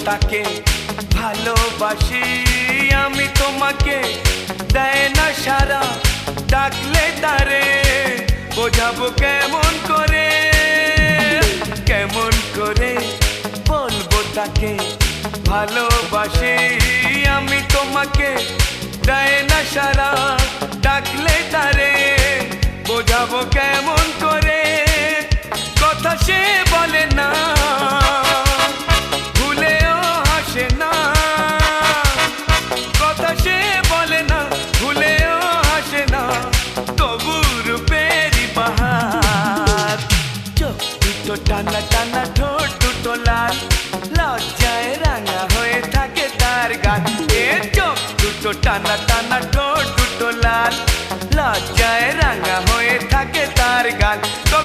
তাকে ভালোবাসি আমি তোমাকে দেয় না সারা ডাকলে তারে বোঝাবো কেমন করে বলবো তাকে ভালোবাসি আমি তোমাকে দেয় না সারা ডাকলে তারে বোঝাবো কেমন করে কথা সে বলে না ভুলেও হাসে না কথা সে বলে না ভুলেও হাসে না তবু রূপেরই বাহার চোখ দুটো টানা টানা ঠোঁট দুটো লাল লজ্জায় রাঙা হয়ে থাকে তার গান এ চোখ দুটো টানা টানা